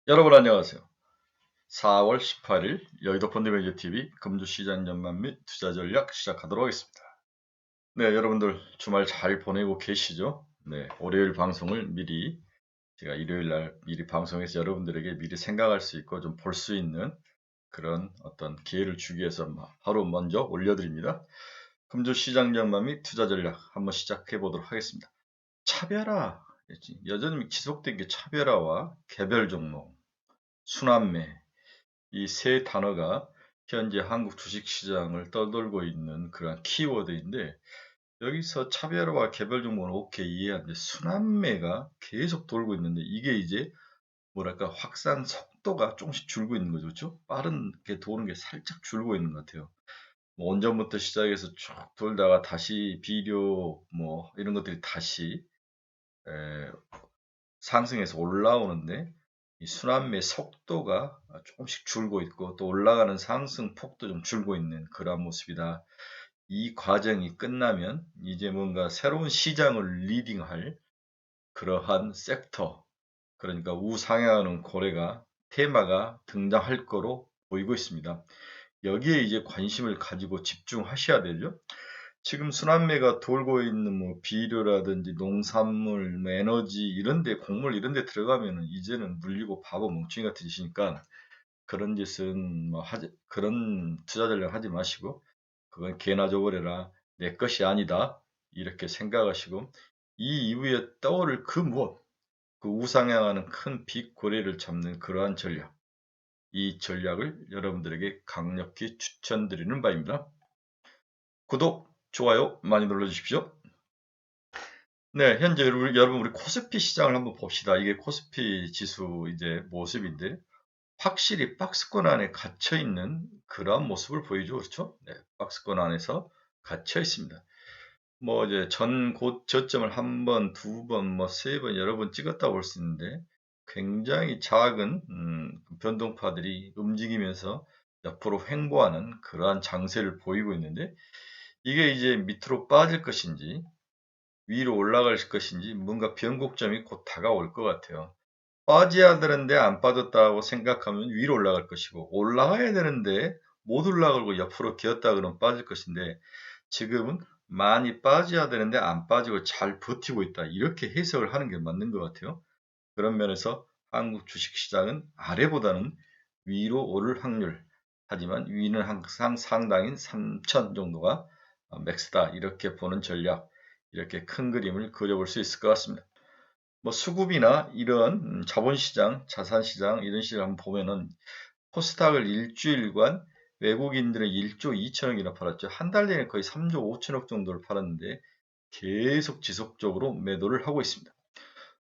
여러분 안녕하세요. 4월 18일 여의도 펀드매니저TV 금주시장 전망 및 투자 전략 시작하도록 하겠습니다. 네, 여러분들 주말 잘 보내고 계시죠? 네, 월요일 방송을 미리 제가 일요일 날 미리 방송해서 여러분들에게 미리 생각할 수 있고 좀 볼 수 있는 그런 어떤 기회를 주기 위해서 하루 먼저 올려드립니다. 금주시장 전망 및 투자 전략 한번 시작해 보도록 하겠습니다. 차별화, 여전히 지속된 게 차별화와 개별 종목, 순환매, 이 세 단어가 현재 한국 주식시장을 떠돌고 있는 그런 키워드인데, 여기서 차별화와 개별 정보는 오케이 이해하는데 순환매가 계속 돌고 있는데, 이게 이제 뭐랄까 확산 속도가 조금씩 줄고 있는 거죠. 그렇죠? 빠르게 도는 게 살짝 줄고 있는 것 같아요. 뭐 원전부터 시작해서 쭉 돌다가 다시 비료 뭐 이런 것들이 다시 에, 상승해서 올라오는데, 이 순환매 속도가 조금씩 줄고 있고 또 올라가는 상승 폭도 좀 줄고 있는 그런 모습이다. 이 과정이 끝나면 이제 뭔가 새로운 시장을 리딩할 그러한 섹터, 그러니까 우상향하는 고래가 테마가 등장할 거로 보이고 있습니다. 여기에 이제 관심을 가지고 집중하셔야 되죠. 지금 순환매가 돌고 있는 뭐 비료라든지 농산물, 뭐 에너지 이런 데, 곡물 이런 데 들어가면은 이제는 물리고 바보 멍청이 같은 짓이니까 그런 짓은 뭐 그런 투자 전략 하지 마시고 그건 개나 줘버려라. 내 것이 아니다. 이렇게 생각하시고 이 이후에 떠오를 그 무엇, 그 우상향하는 큰 빅고래를 잡는 그러한 전략. 이 전략을 여러분들에게 강력히 추천드리는 바입니다. 구독, 좋아요 많이 눌러주십시오. 네, 현재 여러분 우리 코스피 시장을 한번 봅시다. 이게 코스피 지수 이제 모습인데 확실히 박스권 안에 갇혀 있는 그러한 모습을 보여주고 그렇죠? 네, 박스권 안에서 갇혀 있습니다. 뭐 이제 전 고저점을 한 번, 두 번, 뭐 세 번, 여러 번 찍었다 볼 수 있는데 굉장히 작은 변동파들이 움직이면서 옆으로 횡보하는 그러한 장세를 보이고 있는데, 이게 이제 밑으로 빠질 것인지 위로 올라갈 것인지 뭔가 변곡점이 곧 다가올 것 같아요. 빠져야 되는데 안 빠졌다고 생각하면 위로 올라갈 것이고, 올라가야 되는데 못 올라가고 옆으로 기었다 그러면 빠질 것인데, 지금은 많이 빠져야 되는데 안 빠지고 잘 버티고 있다. 이렇게 해석을 하는 게 맞는 것 같아요. 그런 면에서 한국 주식시장은 아래보다는 위로 오를 확률, 하지만 위는 항상 상당인 3천 정도가 맥스다. 이렇게 보는 전략, 이렇게 큰 그림을 그려볼 수 있을 것 같습니다. 뭐 수급이나 이런 자본시장, 자산시장 이런 식을 한번 보면은 코스닥을 일주일간 외국인들은 1조 2천억이나 팔았죠. 한 달 내에 거의 3조 5천억 정도를 팔았는데 계속 지속적으로 매도를 하고 있습니다.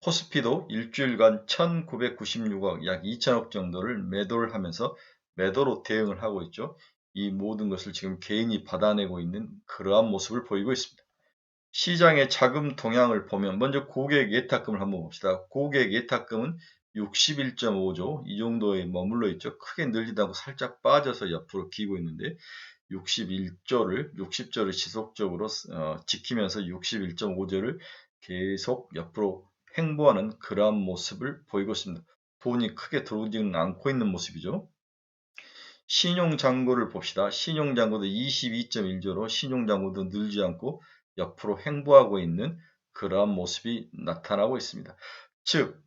코스피도 일주일간 1996억, 약 2천억 정도를 매도를 하면서 매도로 대응을 하고 있죠. 이 모든 것을 지금 개인이 받아내고 있는 그러한 모습을 보이고 있습니다. 시장의 자금 동향을 보면 먼저 고객 예탁금을 한번 봅시다. 고객 예탁금은 61.5조 이 정도에 머물러 있죠. 크게 늘지도 않고 살짝 빠져서 옆으로 기고 있는데 60조를 지속적으로 지키면서 61.5조를 계속 옆으로 횡보하는 그러한 모습을 보이고 있습니다. 돈이 크게 들어오지는 않고 있는 모습이죠. 신용잔고를 봅시다. 신용잔고도 22.1조로 신용잔고도 늘지 않고 옆으로 횡보하고 있는 그러한 모습이 나타나고 있습니다. 즉,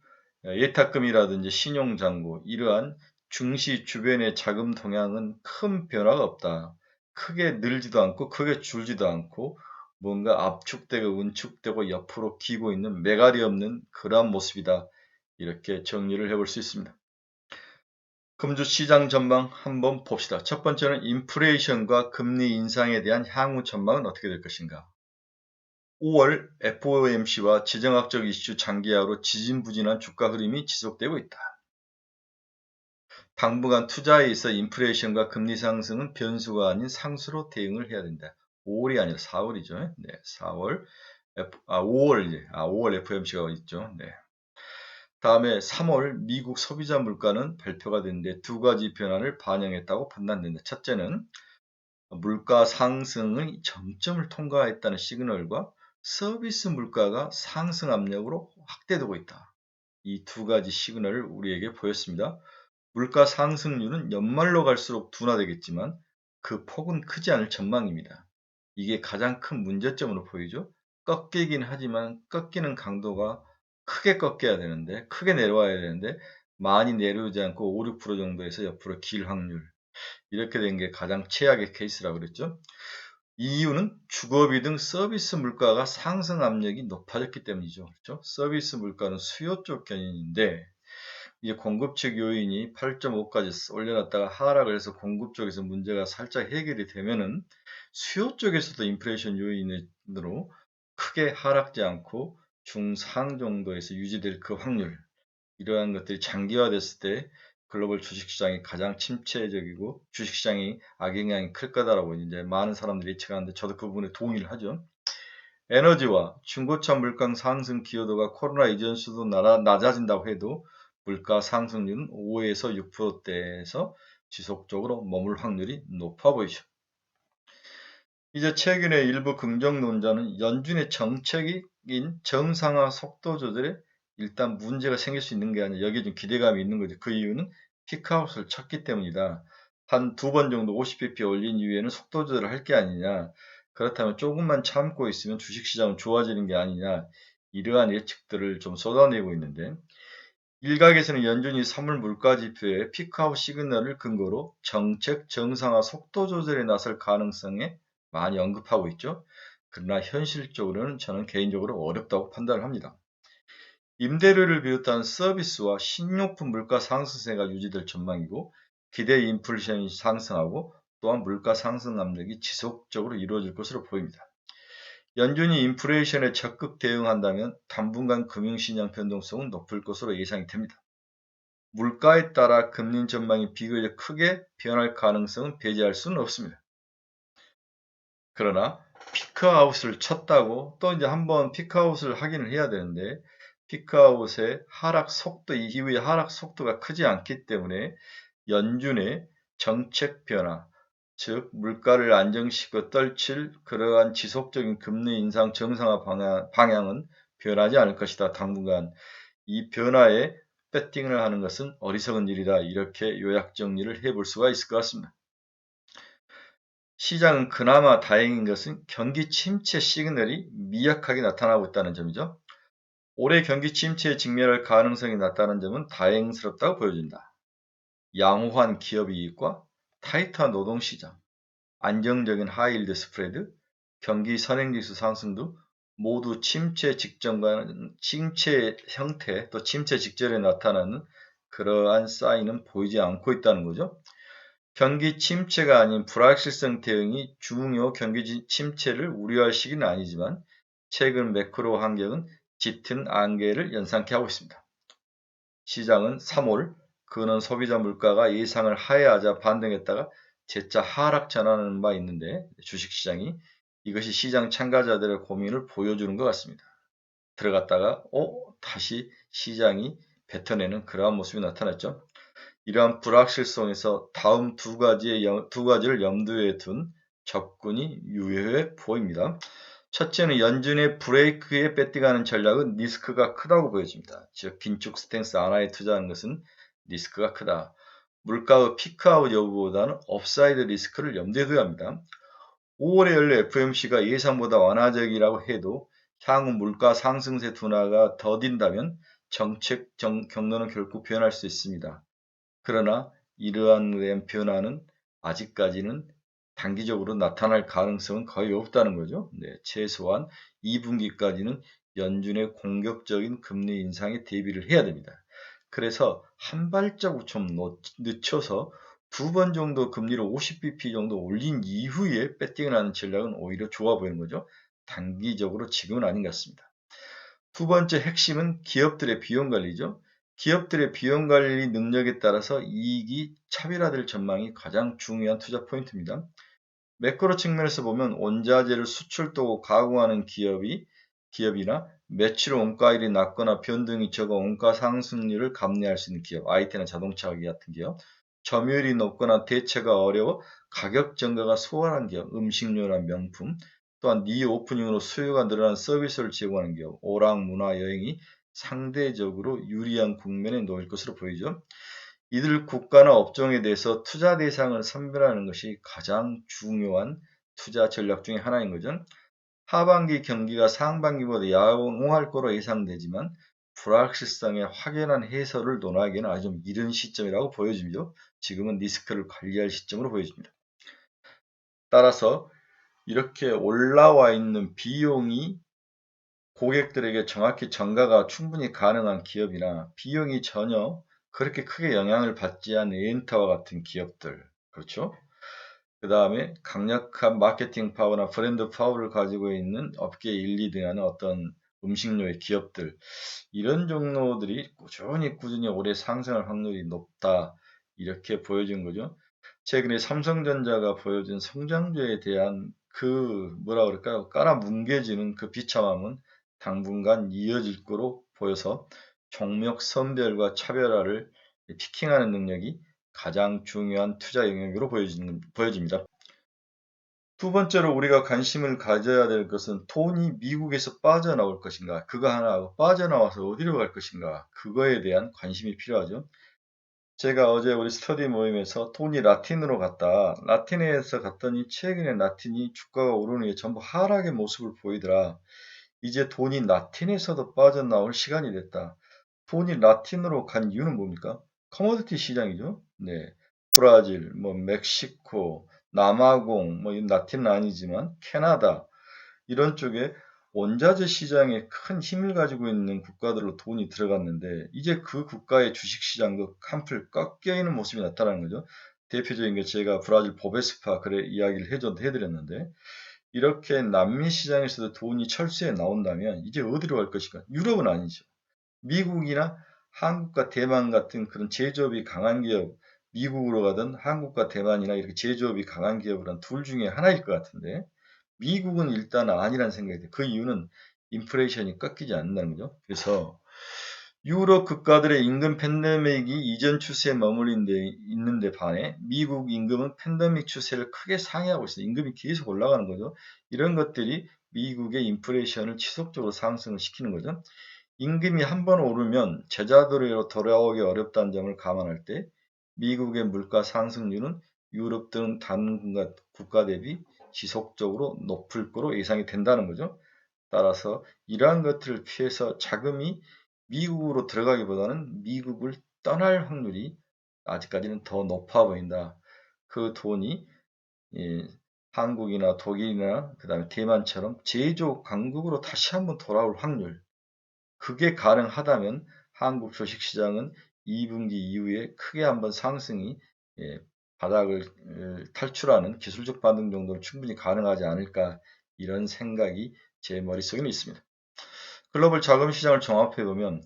예탁금이라든지 신용잔고, 이러한 증시 주변의 자금 동향은 큰 변화가 없다. 크게 늘지도 않고 크게 줄지도 않고 뭔가 압축되고 운축되고 옆으로 기고 있는 매갈이 없는 그러한 모습이다. 이렇게 정리를 해볼 수 있습니다. 금주 시장 전망 한번 봅시다. 첫 번째는 인플레이션과 금리 인상에 대한 향후 전망은 어떻게 될 것인가. 5월 FOMC와 지정학적 이슈 장기화로 지진부진한 주가 흐름이 지속되고 있다. 당분간 투자에 있어 인플레이션과 금리 상승은 변수가 아닌 상수로 대응을 해야 된다. 5월이 아니라 4월이죠. 네, 4월 5월 FOMC가 있죠. 네. 다음에 3월 미국 소비자 물가는 발표가 됐는데 두 가지 변화를 반영했다고 판단된다. 첫째는 물가 상승의 정점을 통과했다는 시그널과 서비스 물가가 상승 압력으로 확대되고 있다. 이 두 가지 시그널을 우리에게 보였습니다. 물가 상승률은 연말로 갈수록 둔화되겠지만 그 폭은 크지 않을 전망입니다. 이게 가장 큰 문제점으로 보이죠. 꺾이긴 하지만 꺾이는 강도가 크게 꺾여야 되는데, 크게 내려와야 되는데 많이 내려오지 않고 5, 6% 정도에서 옆으로 길 확률, 이렇게 된 게 가장 최악의 케이스라고 그랬죠. 이 이유는 주거비 등 서비스 물가가 상승 압력이 높아졌기 때문이죠. 그렇죠? 서비스 물가는 수요 쪽 견인인데, 이제 공급 측 요인이 8.5까지 올려놨다가 하락을 해서 공급 쪽에서 문제가 살짝 해결이 되면은 수요 쪽에서도 인플레이션 요인으로 크게 하락지 않고 중상 정도에서 유지될 그 확률, 이러한 것들이 장기화됐을 때 글로벌 주식시장이 가장 침체적이고 주식시장이 악영향이 클 거다라고 이제 많은 사람들이 예측하는데, 저도 그 부분에 동의를 하죠. 에너지와 중고차 물가 상승 기여도가 코로나 이전 수도 낮아진다고 해도 물가 상승률은 5에서 6%대에서 지속적으로 머물 확률이 높아 보이죠. 이제 최근에 일부 긍정론자는 연준의 정책인 정상화 속도 조절에 일단 문제가 생길 수 있는 게 아니라 여기에 좀 기대감이 있는 거죠. 그 이유는 피크아웃을 쳤기 때문이다. 한 두 번 정도 50bp 올린 이후에는 속도 조절을 할 게 아니냐. 그렇다면 조금만 참고 있으면 주식시장은 좋아지는 게 아니냐. 이러한 예측들을 좀 쏟아내고 있는데, 일각에서는 연준이 3월 물가지표의 피크아웃 시그널을 근거로 정책 정상화 속도 조절에 나설 가능성에 많이 언급하고 있죠. 그러나 현실적으로는 저는 개인적으로 어렵다고 판단을 합니다. 임대료를 비롯한 서비스와 식료품 물가 상승세가 유지될 전망이고, 기대 인플레이션이 상승하고 또한 물가 상승 압력이 지속적으로 이루어질 것으로 보입니다. 연준이 인플레이션에 적극 대응한다면 당분간 금융시장 변동성은 높을 것으로 예상이 됩니다. 물가에 따라 금리 전망이 비교적 크게 변할 가능성은 배제할 수는 없습니다. 그러나 피크아웃을 쳤다고 또 이제 한번 피크아웃을 하기는 해야 되는데, 피크아웃의 하락 속도 이후의 하락 속도가 크지 않기 때문에 연준의 정책 변화, 즉 물가를 안정시켜 떨칠 그러한 지속적인 금리 인상 정상화 방향은 변하지 않을 것이다. 당분간 이 변화에 배팅을 하는 것은 어리석은 일이다. 이렇게 요약 정리를 해볼 수가 있을 것 같습니다. 시장은 그나마 다행인 것은 경기 침체 시그널이 미약하게 나타나고 있다는 점이죠. 올해 경기 침체에 직면할 가능성이 낮다는 점은 다행스럽다고 보여진다. 양호한 기업 이익과 타이트한 노동시장, 안정적인 하이힐드 스프레드, 경기 선행지수 상승 등 모두 침체 직전과 침체 형태 또 침체 직전에 나타나는 그러한 사인은 보이지 않고 있다는 거죠. 경기 침체가 아닌 불확실성 대응이 중요 경기 침체를 우려할 시기는 아니지만 최근 매크로 환경은 짙은 안개를 연상케 하고 있습니다. 시장은 3월 근원 소비자 물가가 예상을 하회하자 반등했다가 재차 하락 전환하는 바 있는데, 주식시장이 이것이 시장 참가자들의 고민을 보여주는 것 같습니다. 들어갔다가 다시 시장이 뱉어내는 그러한 모습이 나타났죠. 이러한 불확실성에서 다음 두 가지를 염두에 둔 접근이 유효해 보입니다. 첫째는 연준의 브레이크에 배팅하는 전략은 리스크가 크다고 보여집니다. 즉 긴축 스탠스 안하에 투자하는 것은 리스크가 크다. 물가의 피크아웃 여부보다는 업사이드 리스크를 염두에 둬야 합니다. 5월에 열린 FOMC가 예상보다 완화적이라고 해도 향후 물가 상승세 둔화가 더딘다면 정책 경로는 결국 변할 수 있습니다. 그러나 이러한 변화는 아직까지는 단기적으로 나타날 가능성은 거의 없다는 거죠. 최소한 2분기까지는 연준의 공격적인 금리 인상에 대비를 해야 됩니다. 그래서 한 발자국 좀 늦춰서 두 번 정도 금리를 50bp 정도 올린 이후에 배팅을 하는 전략은 오히려 좋아 보이는 거죠. 단기적으로 지금은 아닌 것 같습니다. 두 번째 핵심은 기업들의 비용 관리죠. 기업들의 비용 관리 능력에 따라서 이익이 차별화될 전망이 가장 중요한 투자 포인트입니다. 매크로 측면에서 보면 원자재를 수출도 가공하는 기업이나 매출 원가율이 낮거나 변동이 적어 원가 상승률을 감내할 수 있는 기업, IT나 자동차 같은 기업, 점유율이 높거나 대체가 어려워 가격 전가가 수월한 기업, 음식료나 명품, 또한 리오프닝으로 수요가 늘어난 서비스를 제공하는 기업, 오락, 문화, 여행이 상대적으로 유리한 국면에 놓일 것으로 보이죠. 이들 국가나 업종에 대해서 투자 대상을 선별하는 것이 가장 중요한 투자 전략 중에 하나인 거죠. 하반기 경기가 상반기보다 양호할 거로 예상되지만 불확실성의 확연한 해소를 논하기에는 아주 좀 이른 시점이라고 보여집니다. 지금은 리스크를 관리할 시점으로 보여집니다. 따라서 이렇게 올라와 있는 비용이 고객들에게 정확히 전가가 충분히 가능한 기업이나 비용이 전혀 그렇게 크게 영향을 받지 않은 엔터와 같은 기업들, 그렇죠? 그 다음에 강력한 마케팅 파워나 브랜드 파워를 가지고 있는 업계 1, 2등하는 어떤 음식료의 기업들, 이런 종목들이 꾸준히 올해 상승할 확률이 높다, 이렇게 보여진 거죠. 최근에 삼성전자가 보여준 성장주에 대한 그 뭐라 그럴까요? 깔아뭉개지는 그 비참함은 당분간 이어질 거로 보여서 종목 선별과 차별화를 피킹하는 능력이 가장 중요한 투자 영역으로 보여집니다. 두 번째로 우리가 관심을 가져야 될 것은 돈이 미국에서 빠져나올 것인가, 그거 하나 하고 빠져나와서 어디로 갈 것인가, 그거에 대한 관심이 필요하죠. 제가 어제 우리 스터디 모임에서 돈이 라틴으로 갔다. 라틴에서 갔더니 최근에 라틴이 주가가 오르는 게 전부 하락의 모습을 보이더라. 이제 돈이 라틴에서도 빠져나올 시간이 됐다. 돈이 라틴으로 간 이유는 뭡니까? 커머디티 시장이죠. 네. 브라질, 멕시코, 남아공, 라틴은 아니지만 캐나다, 이런 쪽에 원자재 시장에 큰 힘을 가지고 있는 국가들로 돈이 들어갔는데 이제 그 국가의 주식시장도 한풀 꺾여 있는 모습이 나타나는 거죠. 대표적인 게 제가 브라질 보베스파 그래 이야기를 해드렸는데, 이렇게 남미 시장에서도 돈이 철수해 나온다면 이제 어디로 갈 것인가? 유럽은 아니죠. 미국이나 한국과 대만 같은 그런 제조업이 강한 기업, 미국으로 가든 한국과 대만이나 이렇게 제조업이 강한 기업은 둘 중에 하나일 것 같은데, 미국은 일단 아니라는 생각이 들어요. 그 이유는 인플레이션이 꺾이지 않는다는 거죠. 그래서 유럽 국가들의 임금 팬데믹이 이전 추세에 있는데 반해 미국 임금은 팬데믹 추세를 크게 상회하고 있어요. 임금이 계속 올라가는 거죠. 이런 것들이 미국의 인플레이션을 지속적으로 상승을 시키는 거죠. 임금이 한번 오르면 제자도로 돌아오기 어렵다는 점을 감안할 때 미국의 물가 상승률은 유럽 등 다른 국가 대비 지속적으로 높을 거로 예상이 된다는 거죠. 따라서 이러한 것들을 피해서 자금이 미국으로 들어가기보다는 미국을 떠날 확률이 아직까지는 더 높아 보인다. 그 돈이 한국이나 독일이나 그다음에 대만처럼 제조 강국으로 다시 한번 돌아올 확률, 그게 가능하다면 한국 주식시장은 2분기 이후에 크게 한번 상승이 바닥을 탈출하는 기술적 반등 정도는 충분히 가능하지 않을까, 이런 생각이 제 머릿속에는 있습니다. 글로벌 자금 시장을 종합해 보면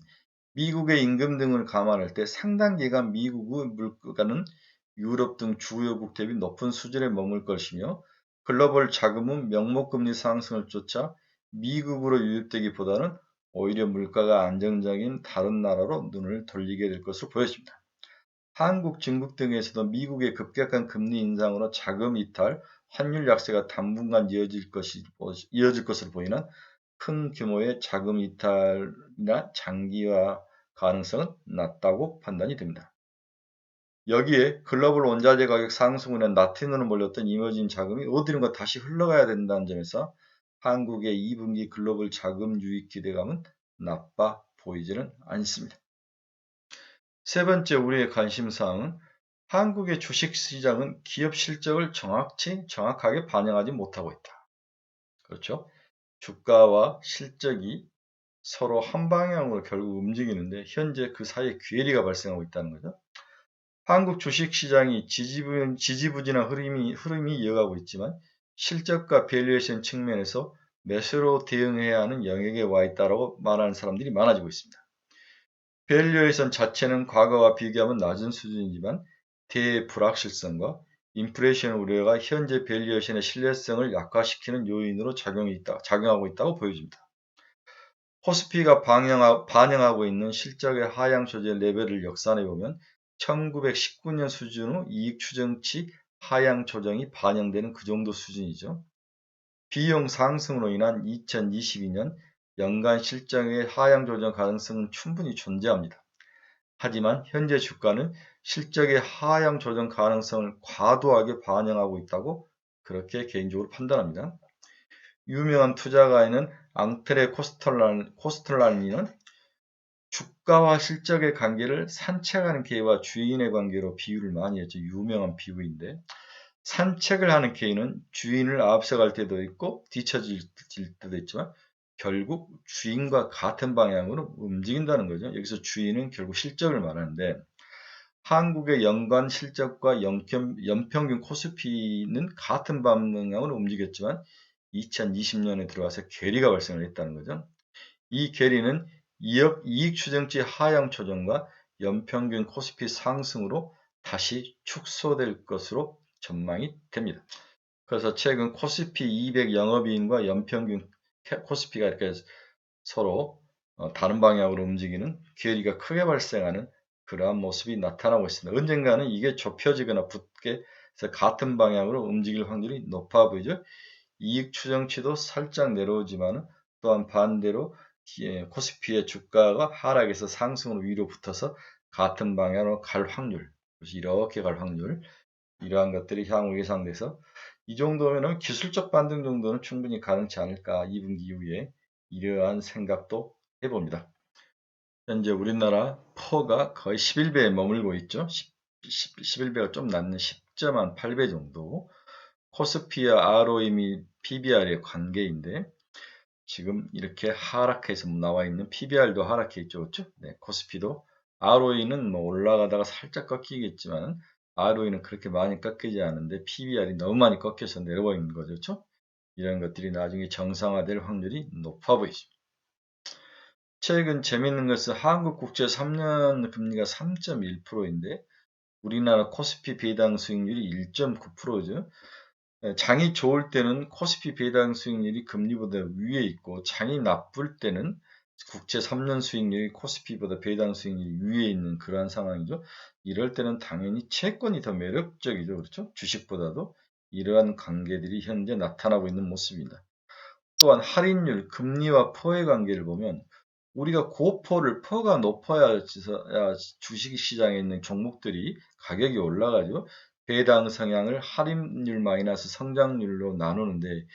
미국의 임금 등을 감안할 때 상당 기간 미국의 물가는 유럽 등 주요국 대비 높은 수준에 머물 것이며, 글로벌 자금은 명목금리 상승을 쫓아 미국으로 유입되기보다는 오히려 물가가 안정적인 다른 나라로 눈을 돌리게 될 것으로 보여집니다. 한국, 중국 등에서도 미국의 급격한 금리 인상으로 자금 이탈, 환율 약세가 당분간 이어질 것으로 보이는 큰 규모의 자금 이탈이나 장기화 가능성은 낮다고 판단이 됩니다. 여기에 글로벌 원자재 가격 상승으로 라틴으로 몰렸던 이머징 자금이 어디론가 다시 흘러가야 된다는 점에서 한국의 2분기 글로벌 자금 유입 기대감은 나빠 보이지는 않습니다. 세 번째 우리의 관심사항은 한국의 주식시장은 기업 실적을 정확하게 반영하지 못하고 있다. 그렇죠? 주가와 실적이 서로 한 방향으로 결국 움직이는데 현재 그 사이에 괴리가 발생하고 있다는 거죠. 한국 주식시장이 지지부진한 흐름이 이어가고 있지만 실적과 밸류에이션 측면에서 매수로 대응해야 하는 영역에 와 있다고 말하는 사람들이 많아지고 있습니다. 밸류에이션 자체는 과거와 비교하면 낮은 수준이지만 대불확실성과 인플레이션 우려가 현재 밸류에이션의 신뢰성을 약화시키는 요인으로 작용하고 있다고 보여집니다. 코스피가 반영하고 있는 실적의 하향 조절 레벨을 역산해 보면 1919년 수준 후 이익 추정치 하향 조정이 반영되는 그 정도 수준이죠. 비용 상승으로 인한 2022년 연간 실적의 하향 조정 가능성은 충분히 존재합니다. 하지만 현재 주가는 실적의 하향 조정 가능성을 과도하게 반영하고 있다고 그렇게 개인적으로 판단합니다. 유명한 투자가인 앙트레 코스텔라니는 주가와 실적의 관계를 산책하는 개와 주인의 관계로 비유를 많이 했죠. 유명한 비유인데, 산책을 하는 개는 주인을 앞서갈 때도 있고 뒤처질 때도 있지만 결국 주인과 같은 방향으로 움직인다는 거죠. 여기서 주인은 결국 실적을 말하는데, 한국의 연간 실적과 연평균 코스피는 같은 방향으로 움직였지만 2020년에 들어와서 괴리가 발생을 했다는 거죠. 이 괴리는 이익 추정치 하향 조정과 연평균 코스피 상승으로 다시 축소될 것으로 전망이 됩니다. 그래서 최근 코스피 200 영업이익과 연평균 코스피가 이렇게 서로 다른 방향으로 움직이는 괴리가 크게 발생하는 그러한 모습이 나타나고 있습니다. 언젠가는 이게 좁혀지거나 붙게 해서 같은 방향으로 움직일 확률이 높아 보이죠. 이익 추정치도 살짝 내려오지만 또한 반대로 코스피의 주가가 하락해서 상승으로 위로 붙어서 같은 방향으로 갈 확률, 이렇게 갈 확률, 이러한 것들이 향후 예상돼서 이 정도면은 기술적 반등 정도는 충분히 가능치 않을까, 2분기 이후에 이러한 생각도 해봅니다. 현재 우리나라 퍼가 거의 11배에 머물고 있죠. 11배가 좀 낮는 10.8배 정도. 코스피와 ROE 및 PBR의 관계인데 지금 이렇게 하락해서 나와 있는 PBR도 하락해 있죠. 그렇죠? 네, 코스피도 ROE는 뭐 올라가다가 살짝 꺾이겠지만 ROE는 그렇게 많이 꺾이지 않은데 PBR이 너무 많이 꺾여서 내려와 있는 거죠. 그렇죠? 이런 것들이 나중에 정상화될 확률이 높아 보이죠. 최근 재밌는 것은 한국 국채 3년 금리가 3.1%인데 우리나라 코스피 배당 수익률이 1.9%죠. 장이 좋을 때는 코스피 배당 수익률이 금리보다 위에 있고 장이 나쁠 때는 국채 3년 수익률이 코스피보다 배당 수익률이 위에 있는 그러한 상황이죠. 이럴 때는 당연히 채권이 더 매력적이죠. 그렇죠? 주식보다도 이러한 관계들이 현재 나타나고 있는 모습입니다. 또한 할인율, 금리와 퍼의 관계를 보면 우리가 고퍼를 퍼가 높아야 주식시장에 있는 종목들이 가격이 올라가죠. 배당 성향을 할인율 마이너스 성장률로 나누는데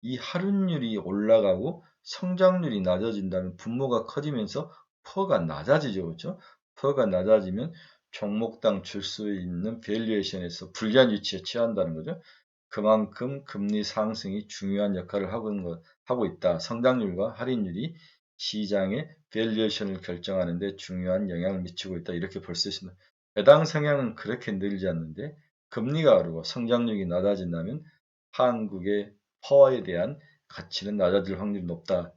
이 할인율이 올라가고 성장률이 낮아진다면 분모가 커지면서 퍼가 낮아지죠. 그렇죠? 퍼가 낮아지면 종목당 줄 수 있는 밸류에이션에서 불리한 위치에 처한다는 거죠. 그만큼 금리 상승이 중요한 역할을 하고 있다. 성장률과 할인율이 시장의 밸류에이션을 결정하는 데 중요한 영향을 미치고 있다. 이렇게 볼 수 있습니다. 배당 성향은 그렇게 늘지 않는데 금리가 오르고 성장률이 낮아진다면 한국의 퍼에 대한 가치는 낮아질 확률이 높다.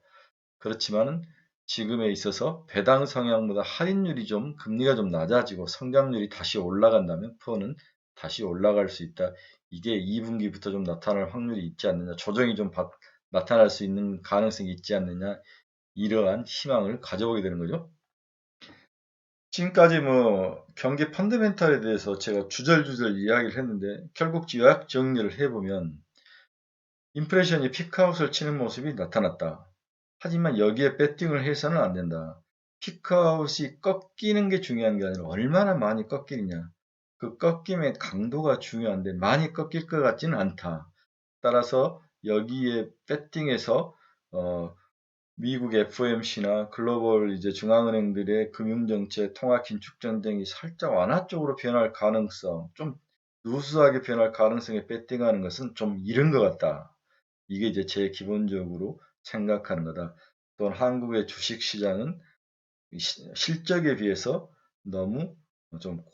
그렇지만 지금에 있어서 배당 성향보다 할인율이 좀 금리가 좀 낮아지고 성장률이 다시 올라간다면 퍼는 다시 올라갈 수 있다. 이게 2분기부터 좀 나타날 확률이 있지 않느냐, 조정이 좀 나타날 수 있는 가능성이 있지 않느냐, 이러한 희망을 가져보게 되는 거죠. 지금까지 뭐 경기 펀더멘탈에 대해서 제가 주절주절 이야기를 했는데 결국 요약 정리를 해보면 인플레이션이 피크아웃을 치는 모습이 나타났다. 하지만 여기에 배팅을 해서는 안 된다. 피크아웃이 꺾이는 게 중요한 게 아니라 얼마나 많이 꺾이느냐. 그 꺾임의 강도가 중요한데 많이 꺾일 것 같지는 않다. 따라서 여기에 배팅해서 미국 FOMC나 글로벌 이제 중앙은행들의 금융정책, 통화긴축전쟁이 살짝 완화 쪽으로 변할 가능성, 좀 누수하게 변할 가능성에 배팅하는 것은 좀 이른 것 같다. 이게 이제 제 기본적으로 생각하는 거다. 또한 한국의 주식시장은 실적에 비해서 너무 좀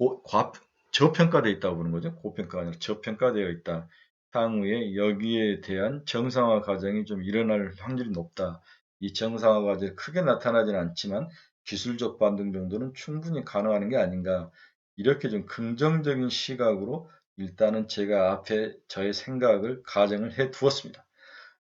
저평가되어 있다고 보는 거죠. 고평가가 아니라 저평가되어 있다. 향후에 여기에 대한 정상화 과정이 좀 일어날 확률이 높다. 이 정상화 과정이 크게 나타나지는 않지만 기술적 반등 정도는 충분히 가능한 게 아닌가. 이렇게 좀 긍정적인 시각으로 일단은 제가 앞에 저의 생각을 가정을 해 두었습니다.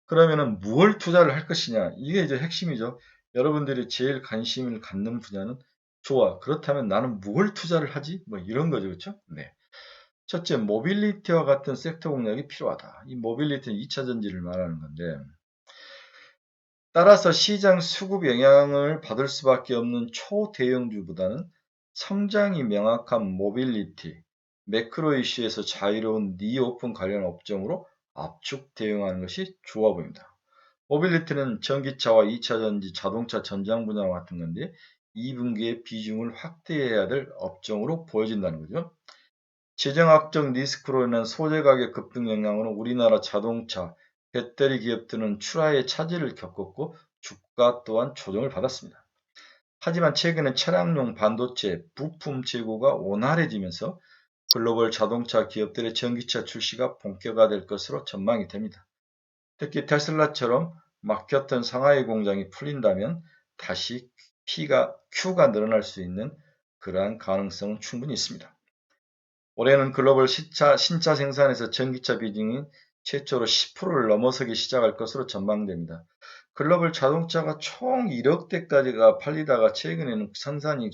그러면은 무엇 투자를 할 것이냐? 이게 이제 핵심이죠. 여러분들이 제일 관심을 갖는 분야는 좋아. 그렇다면 나는 무엇 투자를 하지? 뭐 이런 거죠. 그렇죠? 네. 첫째, 모빌리티와 같은 섹터 공략이 필요하다. 이 모빌리티는 2차 전지를 말하는 건데 따라서 시장 수급 영향을 받을 수밖에 없는 초대형주보다는 성장이 명확한 모빌리티, 매크로 이슈에서 자유로운 니오픈 관련 업종으로 압축 대응하는 것이 좋아 보입니다. 모빌리티는 전기차와 2차전지, 자동차 전장 분야와 같은 건데 2분기에 비중을 확대해야 될 업종으로 보여진다는 거죠. 재정학적 리스크로 인한 소재 가격 급등 영향으로 우리나라 자동차, 배터리 기업들은 출하의 차질을 겪었고 주가 또한 조정을 받았습니다. 하지만 최근에 차량용 반도체 부품 재고가 원활해지면서 글로벌 자동차 기업들의 전기차 출시가 본격화될 것으로 전망이 됩니다. 특히 테슬라처럼 막혔던 상하이 공장이 풀린다면 다시 Q가 늘어날 수 있는 그러한 가능성은 충분히 있습니다. 올해는 글로벌 신차 생산에서 전기차 비중이 최초로 10%를 넘어서기 시작할 것으로 전망됩니다. 글로벌 자동차가 총 1억 대까지가 팔리다가 최근에는 생산이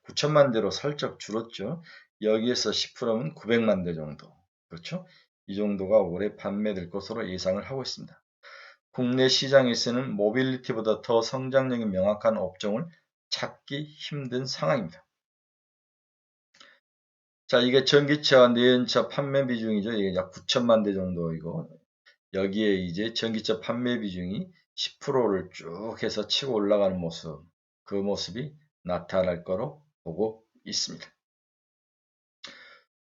9천만 대로 살짝 줄었죠. 여기에서 10%면 900만 대 정도. 그렇죠? 이 정도가 올해 판매될 것으로 예상을 하고 있습니다. 국내 시장에서는 모빌리티보다 더 성장력이 명확한 업종을 찾기 힘든 상황입니다. 자, 이게 전기차, 내연차 판매 비중이죠. 이게 약 9천만 대 정도이고, 여기에 이제 전기차 판매 비중이 10%를 쭉 해서 치고 올라가는 모습, 그 모습이 나타날 거로 보고 있습니다.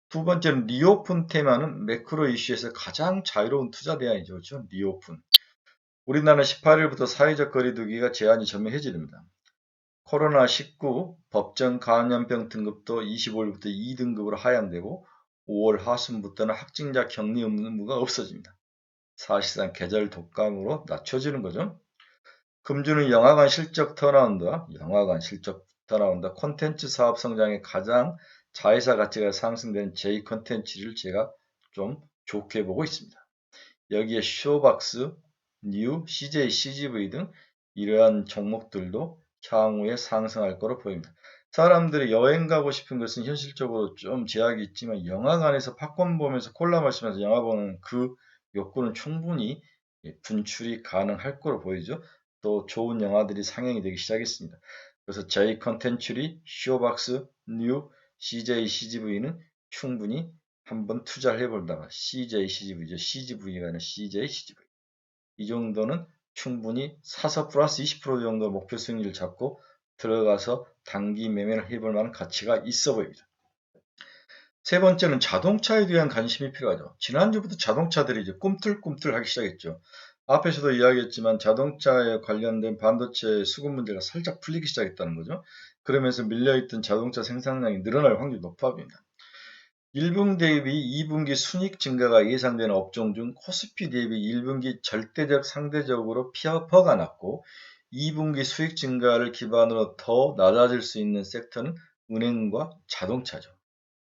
두 번째는 리오픈 테마는 매크로 이슈에서 가장 자유로운 투자 대안이죠. 그렇죠? 리오픈. 우리나라는 18일부터 사회적 거리두기가 제한이 전면 해제됩니다. 코로나19 법정 감염병 등급도 25일부터 2등급으로 하향되고 5월 하순부터는 확진자 격리 의무가 없어집니다. 사실상 계절 독감으로 낮춰지는 거죠. 금주는 영화관 실적 턴어라운드와 콘텐츠 사업 성장의 가장 자회사 가치가 상승되는 J 콘텐츠를 제가 좀 좋게 보고 있습니다. 여기에 쇼박스, 뉴, CJ, CGV 등 이러한 종목들도 향후에 상승할 거로 보입니다. 사람들이 여행 가고 싶은 것은 현실적으로 좀 제약이 있지만 영화관에서 팝콘 보면서 콜라 마시면서 영화 보는 그 욕구는 충분히 분출이 가능할 거로 보이죠. 또 좋은 영화들이 상영이 되기 시작했습니다. 그래서 J 컨텐츠리, 쇼박스, 뉴, CJ, CGV는 충분히 한번 투자를 해본다가 CJ, CGV죠. CGV가 아니라 CJ, CGV. 이 정도는 충분히 사서 플러스 20% 정도 목표 수익률을 잡고 들어가서 단기 매매를 해볼 만한 가치가 있어 보입니다. 세 번째는 자동차에 대한 관심이 필요하죠. 지난주부터 자동차들이 이제 꿈틀꿈틀 하기 시작했죠. 앞에서도 이야기했지만 자동차에 관련된 반도체 수급 문제가 살짝 풀리기 시작했다는 거죠. 그러면서 밀려있던 자동차 생산량이 늘어날 확률이 높아 보입니다. 1분기 대비 2분기 순이익 증가가 예상되는 업종 중 코스피 대비 1분기 절대적 상대적으로 퍼가 낮고 2분기 수익 증가를 기반으로 더 낮아질 수 있는 섹터는 은행과 자동차죠.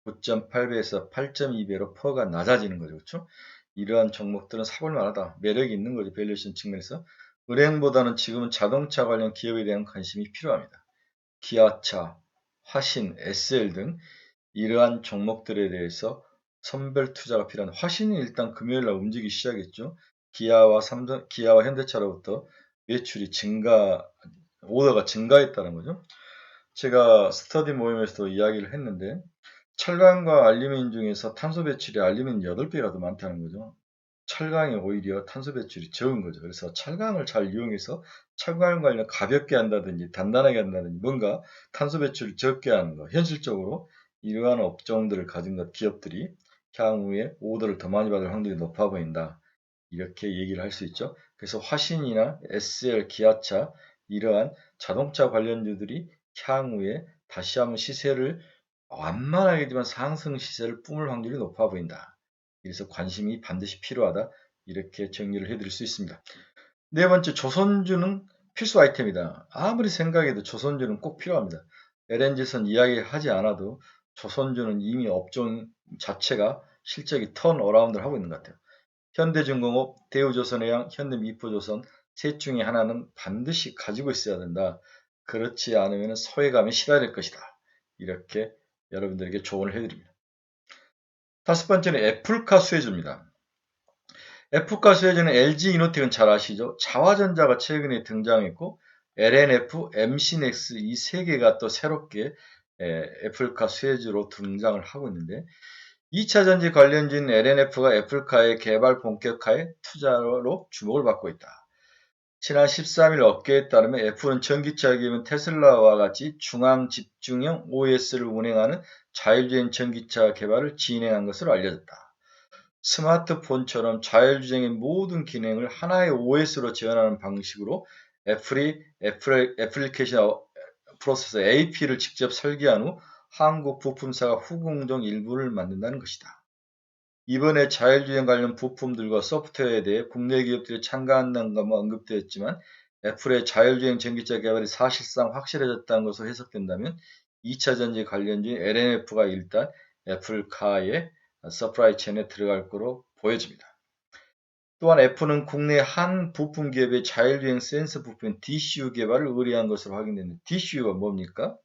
9.8배에서 8.2배로 퍼가 낮아지는 거죠. 그렇죠? 이러한 종목들은 사볼 만하다. 매력이 있는 거죠. 밸류에이션 측면에서. 은행보다는 지금은 자동차 관련 기업에 대한 관심이 필요합니다. 기아차, 화신, SL 등 이러한 종목들에 대해서 선별 투자가 필요한 화신이 일단 금요일날 움직이기 시작했죠. 기아와 현대차로부터 매출이 오더가 증가했다는 거죠. 제가 스터디 모임에서도 이야기를 했는데 철강과 알루미늄 중에서 탄소 배출이 알루미늄 8배가 더 많다는 거죠. 철강이 오히려 탄소 배출이 적은 거죠. 그래서 철강을 잘 이용해서 철강 관련 가볍게 한다든지 단단하게 한다든지 뭔가 탄소 배출을 적게 하는 거. 현실적으로 이러한 업종들을 가진 기업들이 향후에 오더를 더 많이 받을 확률이 높아 보인다. 이렇게 얘기를 할 수 있죠. 그래서 화신이나 SL, 기아차 이러한 자동차 관련주들이 향후에 다시 한번 시세를 완만하게지만 상승 시세를 뿜을 확률이 높아 보인다. 그래서 관심이 반드시 필요하다. 이렇게 정리를 해드릴 수 있습니다. 네 번째, 조선주는 필수 아이템이다. 아무리 생각해도 조선주는 꼭 필요합니다. LNG선 이야기하지 않아도 조선주는 이미 업종 자체가 실적이 턴어라운드를 하고 있는 것 같아요. 현대중공업, 대우조선해양, 현대미포조선 셋 중에 하나는 반드시 가지고 있어야 된다. 그렇지 않으면 소외감에 시달릴 것이다. 이렇게 여러분들에게 조언을 해드립니다. 다섯 번째는 애플카 수혜주입니다. F가 수혜주는 LG 이노텍은 잘 아시죠? 자화전자가 최근에 등장했고 LNF, MC넥스 이 세 개가 또 새롭게 애플카 수혜주로 등장을 하고 있는데 2차 전지 관련주인 LNF가 애플카의 개발 본격화에 투자로 주목을 받고 있다. 지난 13일 업계에 따르면 애플은 전기차 기업인 테슬라와 같이 중앙 집중형 OS를 운행하는 자율주행 전기차 개발을 진행한 것으로 알려졌다. 스마트폰처럼 자율주행의 모든 기능을 하나의 OS로 지원하는 방식으로 애플이 애플리케이션 프로세서 AP를 직접 설계한 후 한국 부품사가 후공정 일부를 만든다는 것이다. 이번에 자율주행 관련 부품들과 소프트웨어에 대해 국내 기업들이 참가한다는 것만 언급되었지만 애플의 자율주행 전기차 개발이 사실상 확실해졌다는 것으로 해석된다면 2차 전지 관련주인 LNF가 일단 애플카의 서프라이 체인에 들어갈 거로 보여집니다. 또한 애플은 국내 한 부품 기업의 자율주행 센서 부품 DCU 개발을 의뢰한 것으로 확인됐는데 DCU가 뭡니까?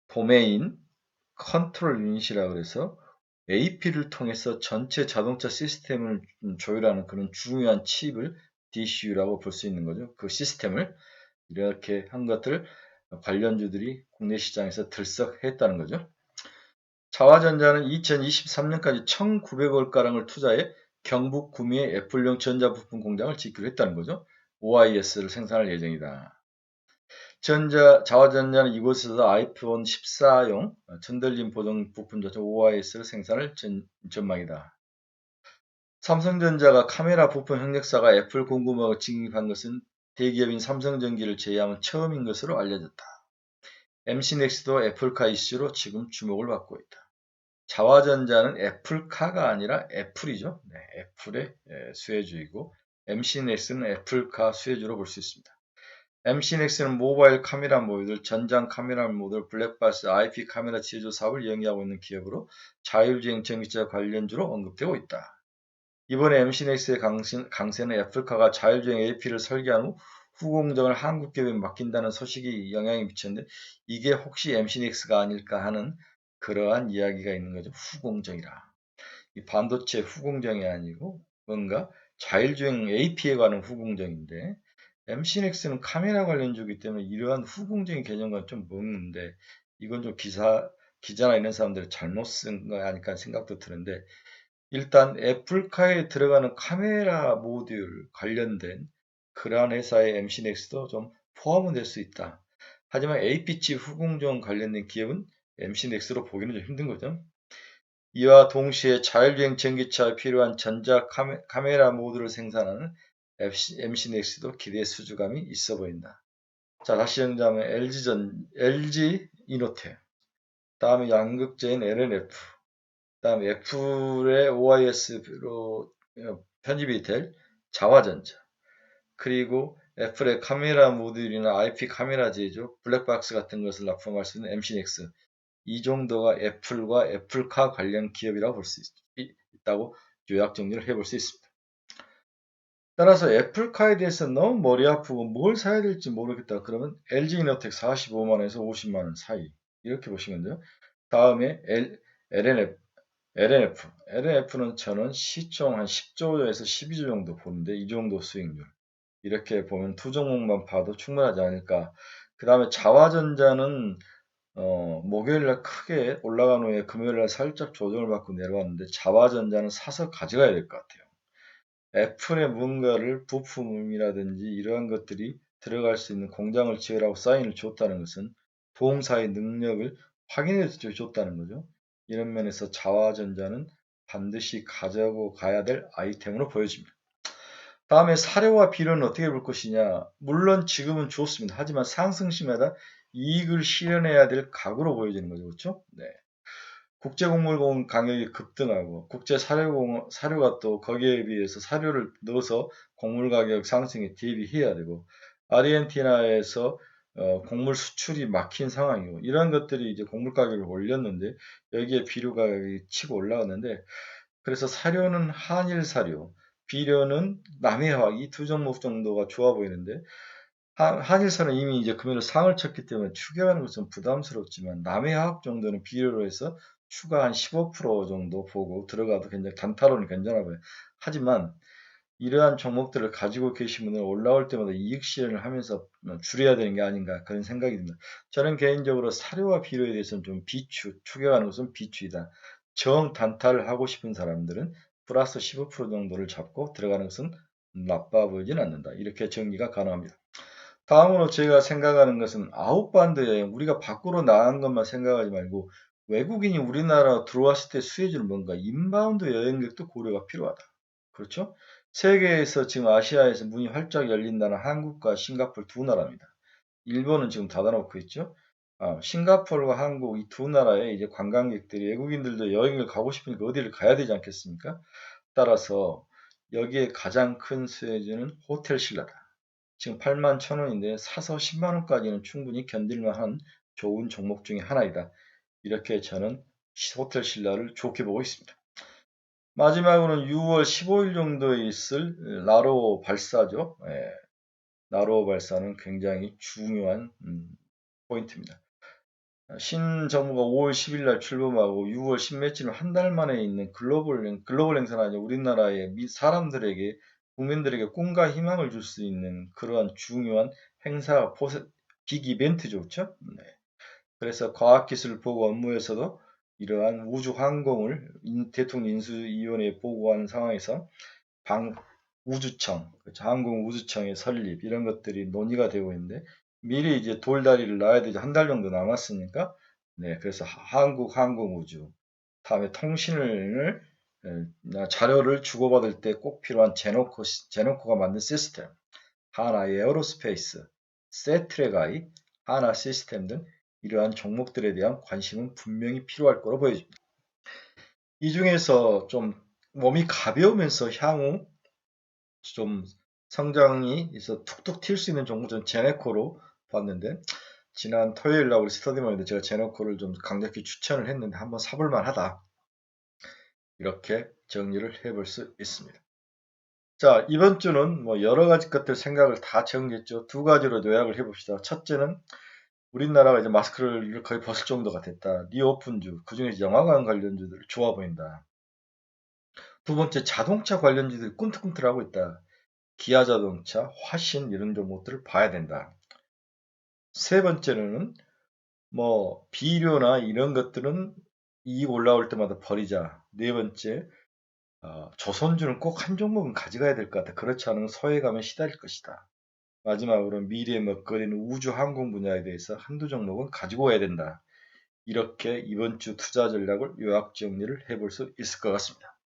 도메인 컨트롤 유닛이라고 해서 AP를 통해서 전체 자동차 시스템을 조율하는 그런 중요한 칩을 DCU라고 볼 수 있는 거죠. 그 시스템을 이렇게 한 것들 관련주들이 국내 시장에서 들썩했다는 거죠. 자화전자는 2023년까지 1,900억가량을 투자해 경북 구미의 애플용 전자부품 공장을 짓기로 했다는 거죠. OIS를 생산할 예정이다. 자화전자는 이곳에서 아이폰 14용 전달림 보정 부품 자체 OIS를 생산할 전망이다. 삼성전자가 카메라 부품 협력사가 애플 공급망을 진입한 것은 대기업인 삼성전기를 제외하면 처음인 것으로 알려졌다. MC넥스도 애플카 이슈로 지금 주목을 받고 있다. 자화전자는 애플카가 아니라 애플이죠. 네, 애플의 수혜주이고 MC넥스는 애플카 수혜주로 볼 수 있습니다. MC넥스는 모바일 카메라 모듈, 전장 카메라 모듈, 블랙박스, IP 카메라 제조 사업을 영위하고 있는 기업으로 자율주행 전기차 관련주로 언급되고 있다. 이번에 MC넥스의 강세는 애플카가 자율주행 AP를 설계한 후 후공정을 한국 기업에 맡긴다는 소식이 영향이 미쳤는데 이게 혹시 MC넥스가 아닐까 하는 그러한 이야기가 있는 거죠. 후공정이라. 이 반도체 후공정이 아니고 뭔가 자율주행 AP에 관한 후공정인데 MC넥스는 카메라 관련주이기 때문에 이러한 후공정의 개념과 좀 먹는데 이건 좀 기자나 이런 사람들이 잘못 쓴 거 아닐까 생각도 드는데 일단 애플카에 들어가는 카메라 모듈 관련된 그러한 회사의 MC넥스도 좀 포함은 될 수 있다. 하지만 AP칩 후공정 관련된 기업은 MC넥스로 보기는 좀 힘든 거죠. 이와 동시에 자율주행 전기차에 필요한 전자 카메라 모듈을 생산하는 MC넥스도 기대 수주감이 있어 보인다. 자, 다시 정리하면 LG 이노텍, 다음에 양극재인 LNF, 다음에 애플의 OIS로 편집이 될 자화전자, 그리고 애플의 카메라 모듈이나 IP 카메라 제조, 블랙박스 같은 것을 납품할 수 있는 MC넥스, 이 정도가 애플과 애플카 관련 기업이라고 볼 수 있다고 요약 정리를 해볼 수 있습니다. 따라서 애플카에 대해서 너무 머리 아프고 뭘 사야 될지 모르겠다. 그러면 LG이노텍 45만원에서 50만원 사이 이렇게 보시면 돼요. 다음에 LNF는 저는 시총 한 10조에서 12조 정도 보는데 이 정도 수익률 이렇게 보면 두 종목만 봐도 충분하지 않을까. 그 다음에 자화전자는 목요일날 크게 올라간 후에 금요일날 살짝 조정을 받고 내려왔는데 자화전자는 사서 가져가야 될 것 같아요. 애플의 뭔가를 부품이라든지 이러한 것들이 들어갈 수 있는 공장을 지으라고 사인을 줬다는 것은 보험사의 능력을 확인해 줬다는 거죠. 이런 면에서 자화전자는 반드시 가져고 가야 될 아이템으로 보여집니다. 다음에 사료와 비료는 어떻게 볼 것이냐. 물론 지금은 좋습니다. 하지만 상승시마다 이익을 실현해야 될 각오로 보여지는 거죠. 그렇죠? 네. 국제곡물공 가격이 급등하고 국제 사료가 또 거기에 비해서 사료를 넣어서 곡물 가격 상승에 대비해야 되고 아르헨티나에서 곡물 수출이 막힌 상황이고 이런 것들이 이제 곡물 가격을 올렸는데 여기에 비료 가격이 치고 올라왔는데 그래서 사료는 한일 사료, 비료는 남해화학 이 두 종목 정도가 좋아 보이는데 한일사는 이미 이제 금요일 상을 쳤기 때문에 추격하는 것은 부담스럽지만 남해화학 정도는 비료로 해서 추가 한 15% 정도 보고 들어가도 굉장히 단타로는 괜찮아 보여요. 하지만 이러한 종목들을 가지고 계신 분은 올라올 때마다 이익 실현을 하면서 줄여야 되는 게 아닌가 그런 생각이 듭니다. 저는 개인적으로 사료와 비료에 대해서는 좀 비추, 추격하는 것은 비추이다. 정 단타를 하고 싶은 사람들은 플러스 15% 정도를 잡고 들어가는 것은 나빠 보이진 않는다. 이렇게 정리가 가능합니다. 다음으로 제가 생각하는 것은 아웃바운드 여행, 우리가 밖으로 나간 것만 생각하지 말고 외국인이 우리나라 들어왔을 때 수혜주는 뭔가 인바운드 여행객도 고려가 필요하다. 그렇죠? 세계에서 지금 아시아에서 문이 활짝 열린다는 한국과 싱가포르 두 나라입니다. 일본은 지금 닫아놓고 있죠. 싱가포르와 한국 이 두 나라에 이제 관광객들이 외국인들도 여행을 가고 싶으니까 어디를 가야 되지 않겠습니까? 따라서 여기에 가장 큰 수혜주는 호텔 신라다. 지금 81,000원인데 사서 10만원까지는 충분히 견딜만한 좋은 종목 중에 하나이다. 이렇게 저는 호텔 신라를 좋게 보고 있습니다. 마지막으로는 6월 15일 정도에 있을 나로 발사죠. 나로 발사는 굉장히 중요한 포인트입니다. 신정부가 5월 10일 날 출범하고 6월 10며칠 한 달 만에 있는 글로벌 행사는 아니라 우리나라의 사람들에게 국민들에게 꿈과 희망을 줄 수 있는 그러한 중요한 행사 빅 이벤트죠. 그렇죠? 네. 그래서 과학기술 보고 업무에서도 이러한 우주항공을 대통령 인수위원회에 보고하는 상황에서 우주청, 그렇죠? 항공우주청의 설립 이런 것들이 논의가 되고 있는데 미리 이제 돌다리를 놔야 되죠. 한 달 정도 남았으니까. 네, 그래서 한국항공우주 다음에 통신을 자료를 주고받을 때 꼭 필요한 제노코가 만든 시스템, 하나 에어로스페이스, 세트레가이, 하나 시스템 등 이러한 종목들에 대한 관심은 분명히 필요할 거로 보여집니다. 이 중에서 좀 몸이 가벼우면서 향후 좀 성장이 있어 툭툭 튈 수 있는 종목은 제네코로 봤는데 지난 토요일 날 우리 스터디머니도 제가 제네코를 좀 강력히 추천을 했는데 한번 사볼 만하다. 이렇게 정리를 해볼 수 있습니다. 자, 이번 주는 뭐 여러 가지 것들 생각을 다 정리했죠. 두 가지로 요약을 해봅시다. 첫째는 우리나라가 이제 마스크를 거의 벗을 정도가 됐다. 리오픈주, 그중에 영화관 관련주들 좋아 보인다. 두 번째, 자동차 관련주들이 꿈틀꿈틀하고 있다. 기아자동차, 화신 이런 종목들을 봐야 된다. 세 번째는 뭐 비료나 이런 것들은 이익 올라올 때마다 버리자. 네 번째, 조선주는 꼭 한 종목은 가져가야 될 것 같아. 그렇지 않으면 소외감에 시달릴 것이다. 마지막으로 미래의 먹거리는 우주 항공 분야에 대해서 한두 종목은 가지고 와야 된다. 이렇게 이번 주 투자 전략을 요약 정리를 해볼 수 있을 것 같습니다.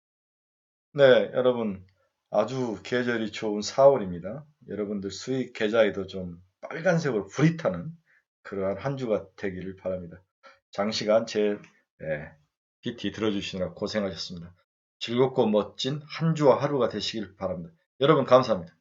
네, 여러분 아주 계절이 좋은 4월입니다. 여러분들 수익 계좌에도 좀 빨간색으로 불이 타는 그러한 한 주가 되기를 바랍니다. 장시간 제 PT 들어주시느라 고생하셨습니다. 즐겁고 멋진 한 주와 하루가 되시길 바랍니다. 여러분 감사합니다.